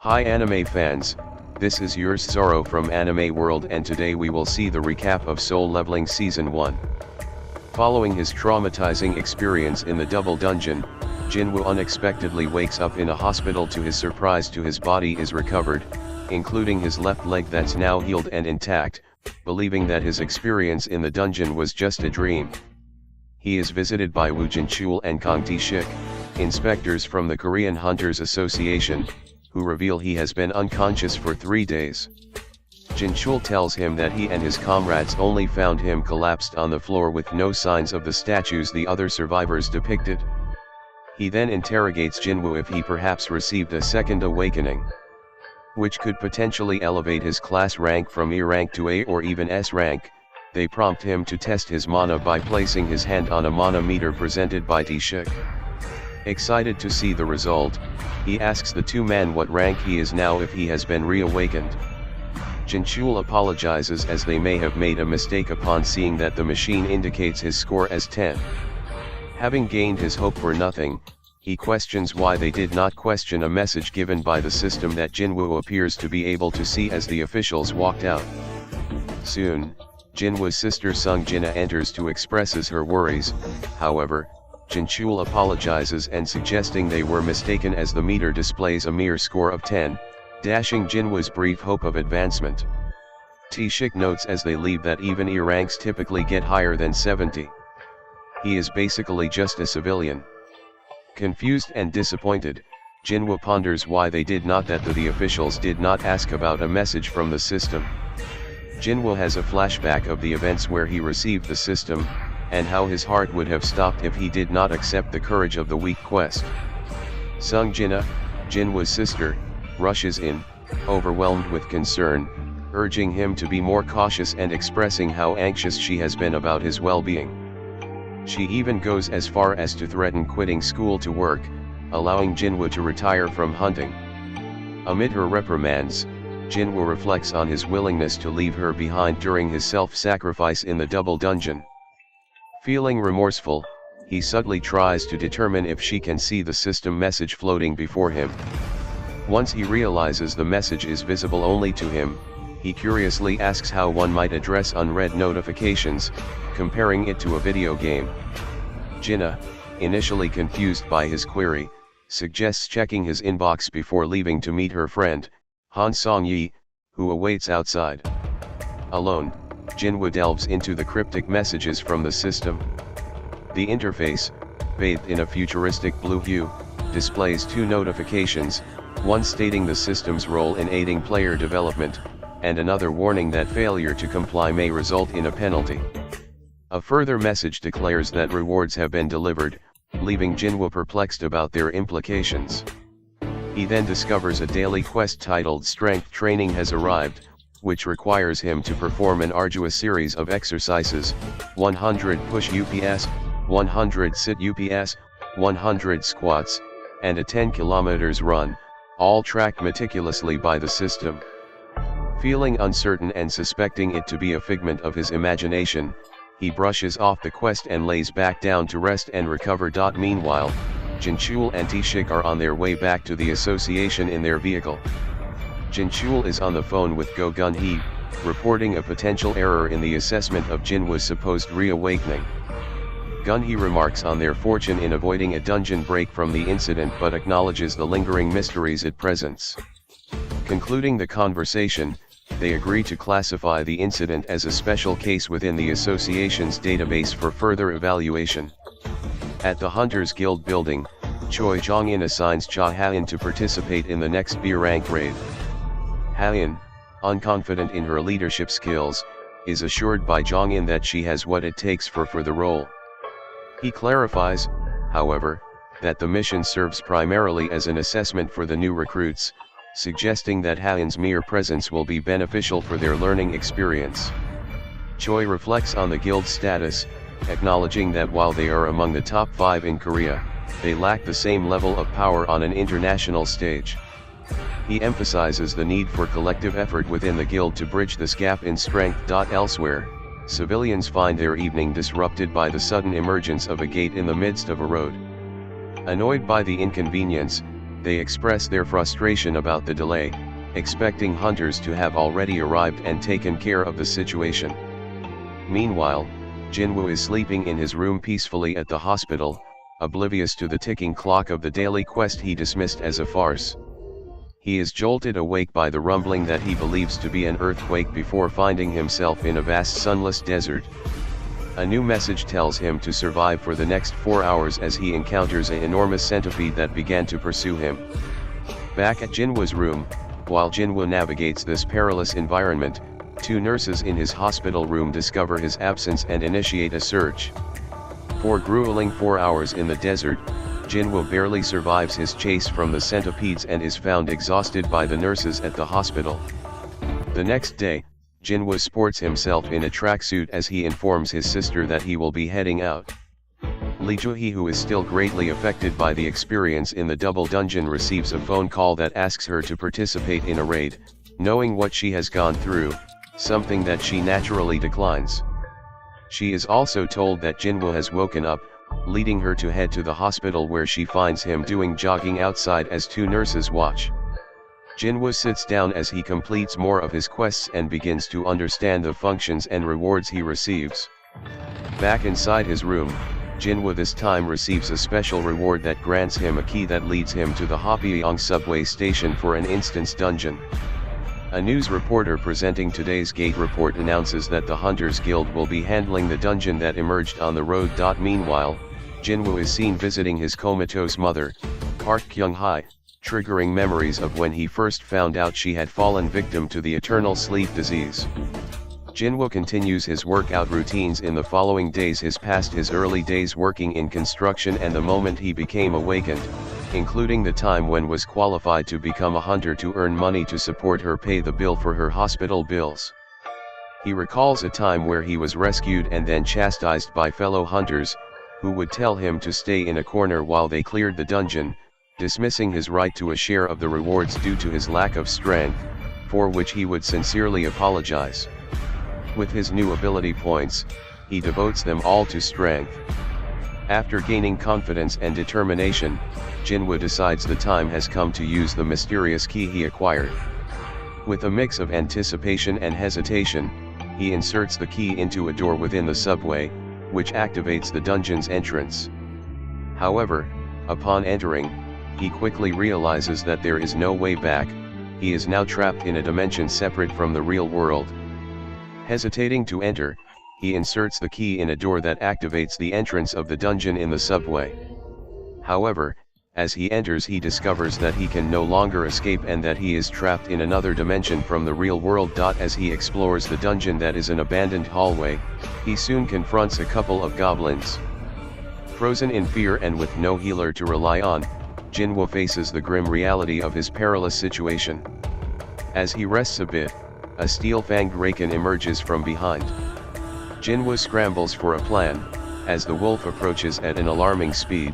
Hi anime fans, this is yours Zoro from Anime World and today we will see the recap of Soul Leveling Season 1. Following his traumatizing experience in the Double Dungeon, Jinwoo unexpectedly wakes up in a hospital. To his surprise, his body is recovered, including his left leg that's now healed and intact, believing that his experience in the dungeon was just a dream. He is visited by Woo Jin-chul and Kang Tae-shik, inspectors from the Korean Hunters Association, who reveal he has been unconscious for 3 days. Jin-chul tells him that he and his comrades only found him collapsed on the floor with no signs of the statues the other survivors depicted. He then interrogates Jinwoo if he perhaps received a second awakening, which could potentially elevate his class rank from E rank to A or even S rank. They prompt him to test his mana by placing his hand on a mana meter presented by Tae-shik. Excited to see the result, he asks the two men what rank he is now if he has been reawakened. Jin-chul apologizes as they may have made a mistake upon seeing that the machine indicates his score as 10. Having gained his hope for nothing, he questions why they did not question a message given by the system that Jinwoo appears to be able to see as the officials walked out. Soon, Jinwoo's sister Sung Jina enters to expresses her worries. However, Jin-chul apologizes and suggesting they were mistaken as the meter displays a mere score of 10, dashing Jinwoo's brief hope of advancement. Tae-shik notes as they leave that even E ranks typically get higher than 70. He is basically just a civilian. Confused and disappointed, Jinwoo ponders why they did not that the officials did not ask about a message from the system. Jinwoo has a flashback of the events where he received the system, and how his heart would have stopped if he did not accept the courage of the weak quest. Sung Jina, Jinwoo's sister, rushes in, overwhelmed with concern, urging him to be more cautious and expressing how anxious she has been about his well-being. She even goes as far as to threaten quitting school to work, allowing Jinwoo to retire from hunting. Amid her reprimands, Jinwoo reflects on his willingness to leave her behind during his self-sacrifice in the Double Dungeon. Feeling remorseful, he subtly tries to determine if she can see the system message floating before him. Once he realizes the message is visible only to him, he curiously asks how one might address unread notifications, comparing it to a video game. Jina, initially confused by his query, suggests checking his inbox before leaving to meet her friend, Han Song-yi, who awaits outside. Alone, Jinwoo delves into the cryptic messages from the system. The interface, bathed in a futuristic blue hue, displays 2 notifications, one stating the system's role in aiding player development, and another warning that failure to comply may result in a penalty. A further message declares that rewards have been delivered, leaving Jinwoo perplexed about their implications. He then discovers a daily quest titled Strength Training has arrived, which requires him to perform an arduous series of exercises, 100 push UPS, 100 sit UPS, 100 squats, and a 10 km run, all tracked meticulously by the system. Feeling uncertain and suspecting it to be a figment of his imagination, he brushes off the quest and lays back down to rest and recover. Meanwhile, Jin-chul and Tae-shik are on their way back to the association in their vehicle. Jin-chul is on the phone with Go Gun-hee, reporting a potential error in the assessment of Jinwoo's supposed reawakening. Gun-hee remarks on their fortune in avoiding a dungeon break from the incident but acknowledges the lingering mysteries it presents. Concluding the conversation, they agree to classify the incident as a special case within the association's database for further evaluation. At the Hunters Guild building, Choi Jong-in assigns Cha Ha-in to participate in the next B rank raid. Ha-in, unconfident in her leadership skills, is assured by Jong-in that she has what it takes for the role. He clarifies, however, that the mission serves primarily as an assessment for the new recruits, suggesting that Ha-in's mere presence will be beneficial for their learning experience. Choi reflects on the guild's status, acknowledging that while they are among the top 5 in Korea, they lack the same level of power on an international stage. He emphasizes the need for collective effort within the guild to bridge this gap in strength. Elsewhere, civilians find their evening disrupted by the sudden emergence of a gate in the midst of a road. Annoyed by the inconvenience, They express their frustration about the delay, expecting hunters to have already arrived and taken care of the situation. Meanwhile, Jinwoo is sleeping in his room peacefully at the hospital, oblivious to the ticking clock of the daily quest he dismissed as a farce. He is jolted awake by the rumbling that he believes to be an earthquake before finding himself in a vast sunless desert. A new message tells him to survive for the next 4 hours as he encounters an enormous centipede that began to pursue him. Back at Jinwoo's room, while Jinwoo navigates this perilous environment, 2 nurses in his hospital room discover his absence and initiate a search. For grueling 4 hours in the desert, Jinwoo barely survives his chase from the centipedes and is found exhausted by the nurses at the hospital. The next day, Jinwoo sports himself in a tracksuit as he informs his sister that he will be heading out. Lee Joo-hee, who is still greatly affected by the experience in the double dungeon, receives a phone call that asks her to participate in a raid, knowing what she has gone through, something that she naturally declines. She is also told that Jinwoo has woken up, leading her to head to the hospital where she finds him doing jogging outside as 2 nurses watch. Jinwoo sits down as he completes more of his quests and begins to understand the functions and rewards he receives. Back inside his room, Jinwoo this time receives a special reward that grants him a key that leads him to the Hapyeong subway station for an instance dungeon. A news reporter presenting today's Gate report announces that the Hunters Guild will be handling the dungeon that emerged on the road. Meanwhile, Jinwoo is seen visiting his comatose mother, Park Kyung-hae, triggering memories of when he first found out she had fallen victim to the eternal sleep disease. Jinwoo continues his workout routines in the following days, his early days working in construction and the moment he became awakened, including the time when was qualified to become a hunter to earn money to support her, pay the bill for her hospital bills. He recalls a time where he was rescued and then chastised by fellow hunters, who would tell him to stay in a corner while they cleared the dungeon, dismissing his right to a share of the rewards due to his lack of strength, for which he would sincerely apologize. With his new ability points, he devotes them all to strength. After gaining confidence and determination, Jinwoo decides the time has come to use the mysterious key he acquired. With a mix of anticipation and hesitation, he inserts the key into a door within the subway, which activates the dungeon's entrance. However, upon entering, he quickly realizes that there is no way back. He is now trapped in a dimension separate from the real world. Hesitating to enter, he inserts the key in a door that activates the entrance of the dungeon in the subway. However, as he enters, he discovers that he can no longer escape and that he is trapped in another dimension from the real world. As he explores the dungeon that is an abandoned hallway, he soon confronts a couple of goblins. Frozen in fear and with no healer to rely on, Jinwoo faces the grim reality of his perilous situation. As he rests a bit, a steel-fanged Raken emerges from behind. Jinwoo scrambles for a plan, as the wolf approaches at an alarming speed.